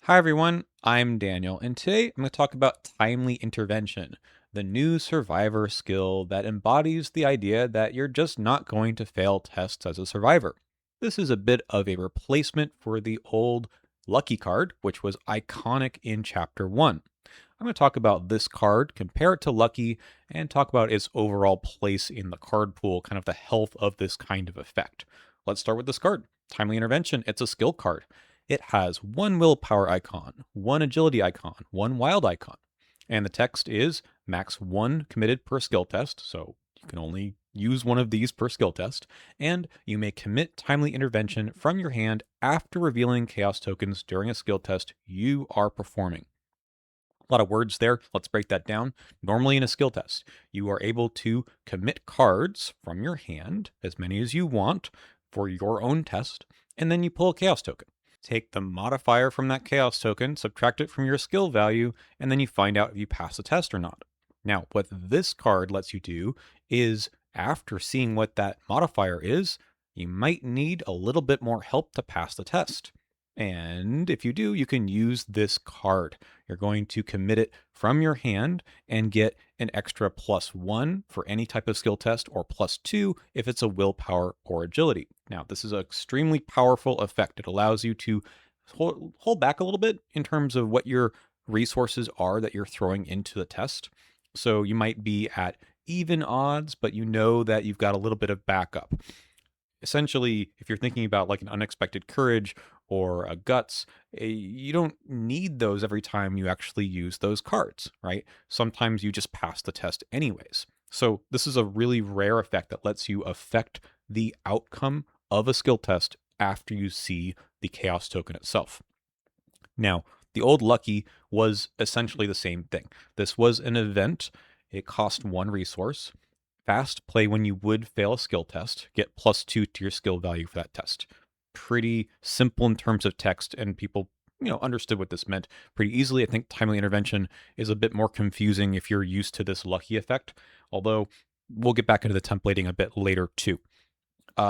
Hi everyone, I'm Daniel, and today I'm going to talk about timely intervention, the new survivor skill that embodies the idea that you're just not going to fail tests as a survivor. This is a bit of a replacement for the old lucky card, which was iconic in chapter 1. I'm going to talk about this card, compare it to lucky, and talk about its overall place in the card pool, kind of the health of this kind of effect. Let's start with this card. Timely intervention, it's a skill card. It has one willpower icon, one agility icon, one wild icon. And the text is max one committed per skill test, so you can only use one of these per skill test. And you may commit timely intervention from your hand after revealing chaos tokens during a skill test you are performing. A lot of words there. Let's break that down. Normally in a skill test, you are able to commit cards from your hand, as many as you want, for your own test, and then you pull a chaos token. Take the modifier from that chaos token, subtract it from your skill value, and then you find out if you pass the test or not. Now, what this card lets you do is, after seeing what that modifier is, you might need a little bit more help to pass the test. And if you do, you can use this card. You're going to commit it from your hand and get an extra +1 for any type of skill test, or +2 if it's a willpower or agility. Now, this is an extremely powerful effect. It allows you to hold back a little bit in terms of what your resources are that you're throwing into the test. So you might be at even odds, but you know that you've got a little bit of backup. Essentially, if you're thinking about like an unexpected courage or a guts, you don't need those every time you actually use those cards, right? Sometimes you just pass the test anyways. So this is a really rare effect that lets you affect the outcome of a skill test after you see the chaos token itself. Now, the old lucky was essentially the same thing. This was an event. It cost one resource. Fast play when you would fail a skill test, get +2 to your skill value for that test. Pretty simple in terms of text, and people, understood what this meant pretty easily. I think timely intervention is a bit more confusing if you're used to this lucky effect, although we'll get back into the templating a bit later too.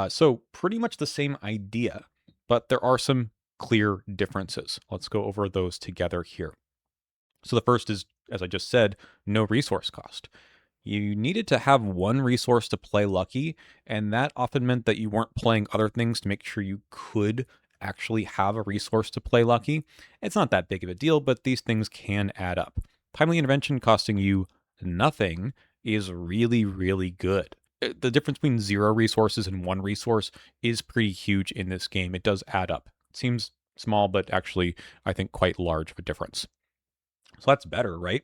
So pretty much the same idea, but there are some clear differences. Let's go over those together here. So the first is, as I just said, no resource cost. You needed to have one resource to play lucky, and that often meant that you weren't playing other things to make sure you could actually have a resource to play lucky. It's not that big of a deal, but these things can add up. Timely intervention costing you nothing is really, really good. The difference between 0 resources and 1 resource is pretty huge in this game. It does add up. It seems small, but actually, I think quite large of a difference. So that's better, right?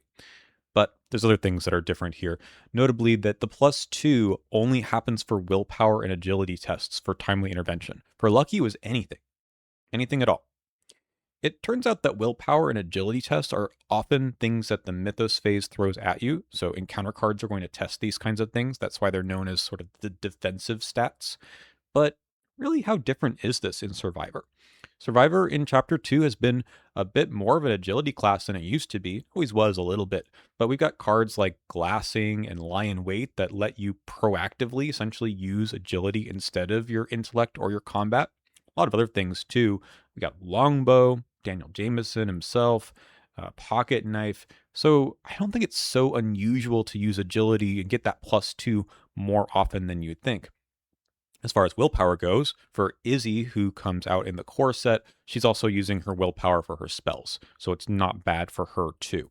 But there's other things that are different here. Notably that the +2 only happens for willpower and agility tests for timely intervention. For lucky, it was anything at all. It turns out that willpower and agility tests are often things that the Mythos phase throws at you. So encounter cards are going to test these kinds of things. That's why they're known as sort of the defensive stats. But really, how different is this in Survivor? Survivor in Chapter 2 has been a bit more of an agility class than it used to be. Always was a little bit. But we've got cards like Glassing and Lie in Wait that let you proactively essentially use agility instead of your intellect or your combat. A lot of other things too. We got Longbow, Daniel Jameson himself, Pocket Knife. So I don't think it's so unusual to use agility and get that +2 more often than you'd think. As far as willpower goes, for Izzy, who comes out in the core set, she's also using her willpower for her spells, so it's not bad for her too.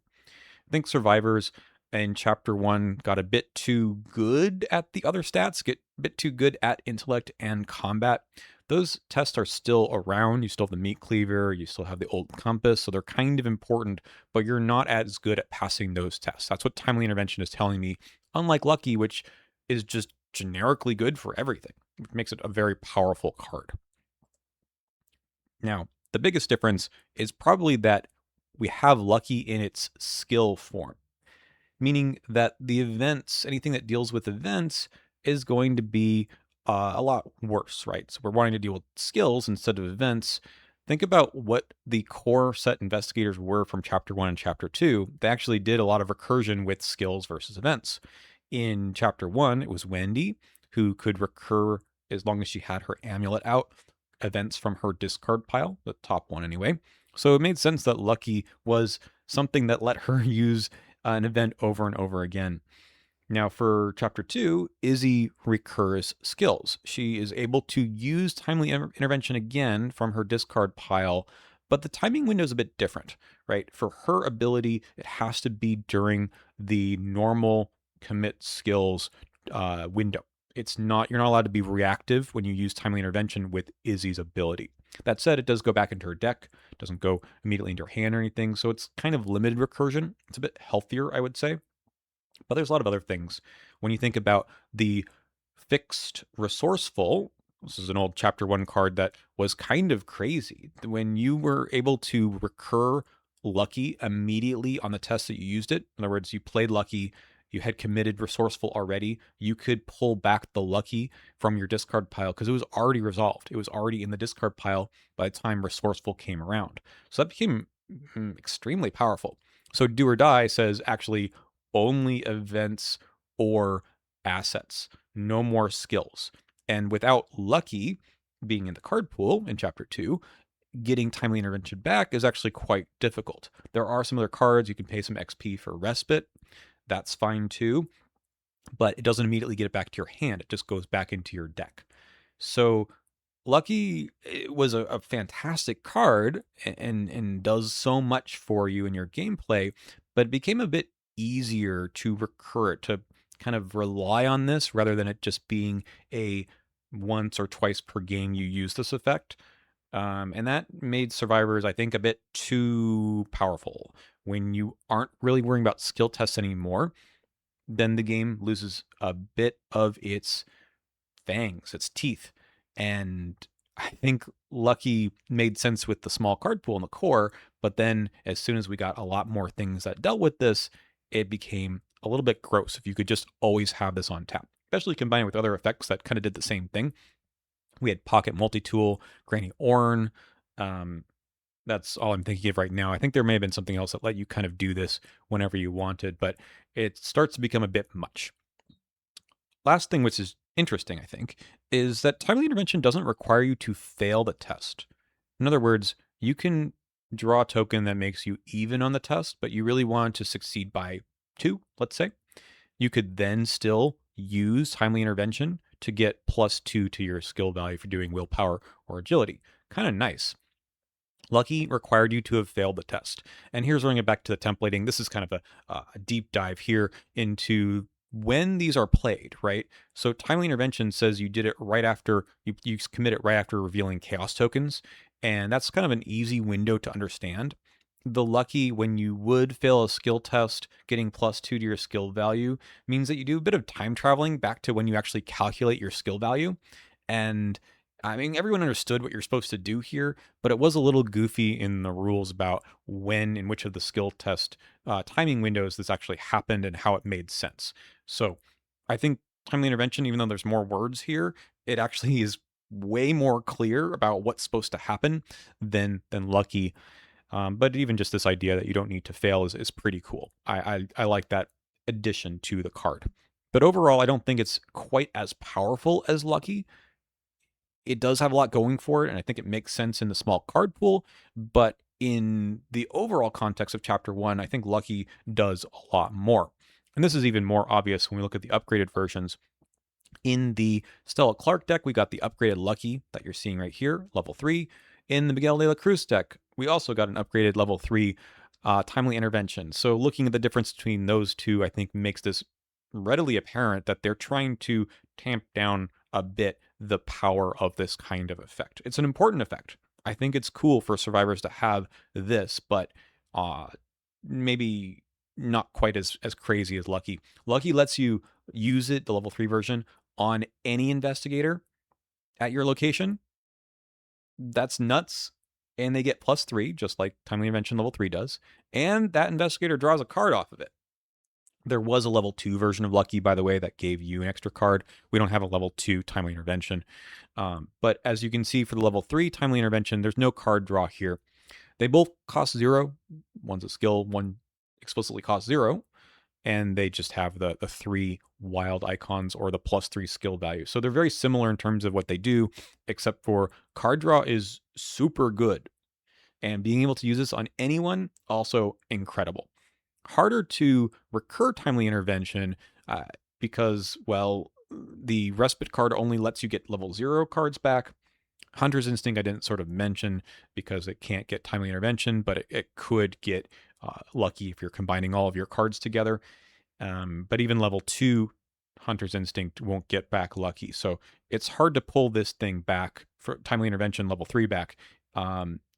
I think survivors in chapter 1 got a bit too good at the other stats, get a bit too good at intellect and combat. Those tests are still around. You still have the meat cleaver, you still have the old compass, so they're kind of important, but you're not as good at passing those tests. That's what timely intervention is telling me, unlike lucky, which is just generically good for everything. Which makes it a very powerful card. Now, the biggest difference is probably that we have lucky in its skill form, meaning that the events, anything that deals with events, is going to be a lot worse, right? So we're wanting to deal with skills instead of events. Think about what the core set investigators were from chapter 1 and chapter 2. They actually did a lot of recursion with skills versus events. In chapter 1, it was Wendy, who could recur as long as she had her amulet out, events from her discard pile, the top one anyway. So it made sense that Lucky was something that let her use an event over and over again. Now, for chapter 2, Izzy recurs skills. She is able to use timely intervention again from her discard pile, but the timing window is a bit different, right? For her ability, it has to be during the normal commit skills window. It's not, you're not allowed to be reactive when you use timely intervention with Izzy's ability. That said, it does go back into her deck, it doesn't go immediately into her hand or anything, so it's kind of limited recursion. It's a bit healthier, I would say. But there's a lot of other things. When you think about the fixed resourceful, this is an old chapter 1 card that was kind of crazy. When you were able to recur Lucky immediately on the test that you used it, in other words, you played Lucky, you had committed resourceful already, you could pull back the Lucky from your discard pile because it was already resolved. It was already in the discard pile by the time resourceful came around. So that became extremely powerful. So Do or Die says actually only events or assets, no more skills. And without Lucky being in the card pool in chapter 2, getting timely intervention back is actually quite difficult. There are some other cards you can pay some XP for respite. That's fine too, but it doesn't immediately get it back to your hand. It just goes back into your deck. So Lucky was a fantastic card and does so much for you in your gameplay, but it became a bit easier to recur it, to kind of rely on this rather than it just being a once or twice per game you use this effect. And that made survivors, I think, a bit too powerful. When you aren't really worrying about skill tests anymore, then the game loses a bit of its fangs, its teeth. And I think Lucky made sense with the small card pool in the core, but then as soon as we got a lot more things that dealt with this, it became a little bit gross if you could just always have this on tap, especially combined with other effects that kind of did the same thing. We had Pocket Multi-Tool, Granny Orn. That's all I'm thinking of right now. I think there may have been something else that let you kind of do this whenever you wanted, but it starts to become a bit much. Last thing, which is interesting, I think, is that timely intervention doesn't require you to fail the test. In other words, you can draw a token that makes you even on the test, but you really want to succeed by 2, let's say. You could then still use timely intervention to get +2 to your skill value for doing willpower or agility. Kind of nice. Lucky required you to have failed the test. And here's bringing it back to the templating. This is kind of a deep dive here into when these are played, right? So timely intervention says you did it right after, you commit it right after revealing chaos tokens. And that's kind of an easy window to understand. The Lucky, when you would fail a skill test, getting +2 to your skill value means that you do a bit of time traveling back to when you actually calculate your skill value. And I mean, everyone understood what you're supposed to do here, but it was a little goofy in the rules about when and which of the skill test timing windows this actually happened and how it made sense. So I think timely intervention, even though there's more words here, it actually is way more clear about what's supposed to happen than Lucky. But even just this idea that you don't need to fail is pretty cool. I like that addition to the card. But overall, I don't think it's quite as powerful as Lucky. It does have a lot going for it, and I think it makes sense in the small card pool, but in the overall context of chapter 1, I think Lucky does a lot more. And this is even more obvious when we look at the upgraded versions. In the Stella Clark deck, we got the upgraded Lucky that you're seeing right here, level 3. In the Miguel de la Cruz deck, we also got an upgraded level 3 Timely Intervention. So looking at the difference between those two, I think makes this readily apparent that they're trying to tamp down a bit the power of this kind of effect. It's an important effect. I think it's cool for survivors to have this, but maybe not quite as crazy as Lucky. Lucky lets you use it, the level 3 version, on any investigator at your location. That's nuts. And they get +3, just like Timely Intervention level 3 does. And that investigator draws a card off of it. There was a level 2 version of Lucky, by the way, that gave you an extra card. We don't have a level 2 Timely Intervention. But as you can see for the level 3 Timely Intervention, there's no card draw here. They both cost 0. One's a skill, one explicitly costs 0. And they just have the 3 wild icons or the +3 skill value. So they're very similar in terms of what they do, except for card draw is super good. And being able to use this on anyone, also incredible. Harder to recur timely intervention because, well, the respite card only lets you get level 0 cards back. Hunter's Instinct I didn't sort of mention because it can't get timely intervention, but it could get lucky if you're combining all of your cards together. But even level 2 Hunter's Instinct won't get back lucky. So it's hard to pull this thing back for timely intervention level 3 back.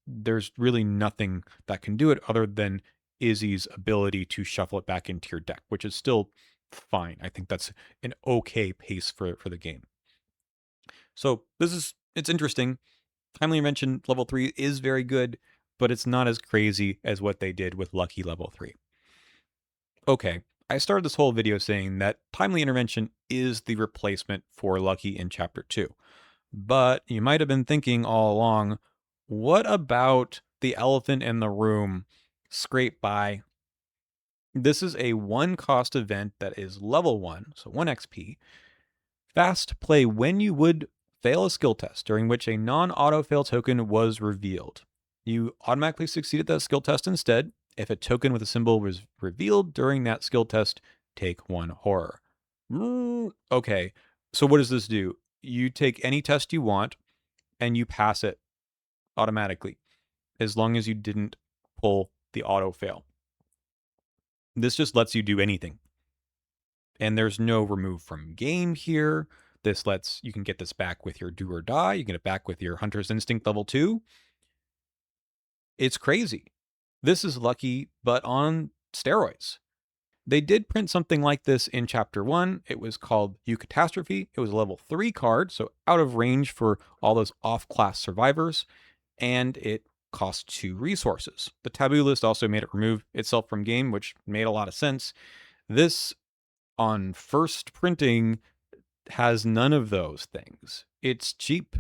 There's really nothing that can do it other than Izzy's ability to shuffle it back into your deck, which is still fine. I think that's an okay pace for the game. So it's interesting. Timely Intervention level 3 is very good, but it's not as crazy as what they did with Lucky level 3. Okay, I started this whole video saying that Timely Intervention is the replacement for Lucky in Chapter 2. But you might have been thinking all along, what about the elephant in the room, Scrape By? This is a 1-cost event that is level 1, so 1 XP. Fast play when you would fail a skill test during which a non-auto fail token was revealed. You automatically succeeded that skill test instead. If a token with a symbol was revealed during that skill test, take 1 horror. Okay, so what does this do? You take any test you want and you pass it automatically as long as you didn't pull the auto fail. This just lets you do anything. And there's no remove from game here. You can get this back with your do or die. You can get it back with your Hunter's Instinct level 2. It's crazy. This is Lucky, but on steroids. They did print something like this in Chapter 1. It was called Eucatastrophe. It was a level 3 card, so out of range for all those off-class survivors, and it cost 2 resources. The taboo list also made it remove itself from game, which made a lot of sense. This, on first printing, has none of those things. It's cheap.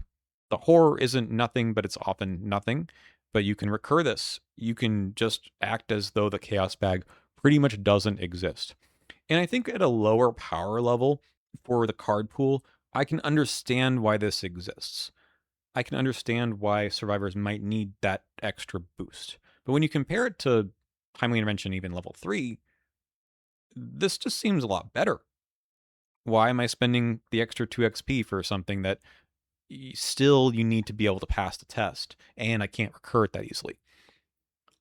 The horror isn't nothing, but it's often nothing. But you can recur this. You can just act as though the Chaos Bag pretty much doesn't exist. And I think at a lower power level for the card pool, I can understand why this exists. I can understand why survivors might need that extra boost. But when you compare it to Timely Intervention, even level 3, this just seems a lot better. Why am I spending the extra 2 XP for something that still you need to be able to pass the test, and I can't recur it that easily?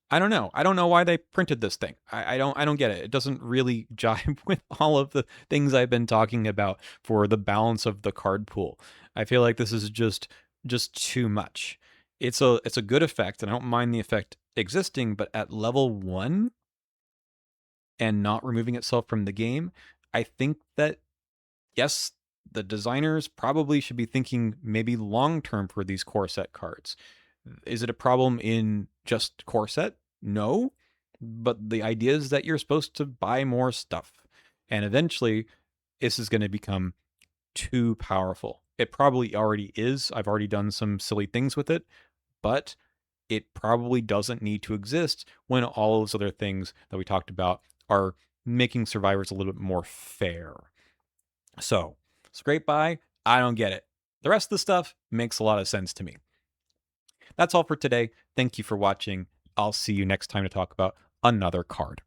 I don't know. I don't know why they printed this thing. I don't get it. It doesn't really jive with all of the things I've been talking about for the balance of the card pool. I feel like this is just too much. It's a good effect, and I don't mind the effect existing, but at level 1 and not removing itself from the game, I think that yes, the designers probably should be thinking maybe long term for these core set cards. Is it a problem in just core set? No. But the idea is that you're supposed to buy more stuff. And eventually, this is going to become too powerful. It probably already is. I've already done some silly things with it, but it probably doesn't need to exist when all those other things that we talked about are making survivors a little bit more fair. So, Scrape By, I don't get it. The rest of the stuff makes a lot of sense to me. That's all for today. Thank you for watching. I'll see you next time to talk about another card.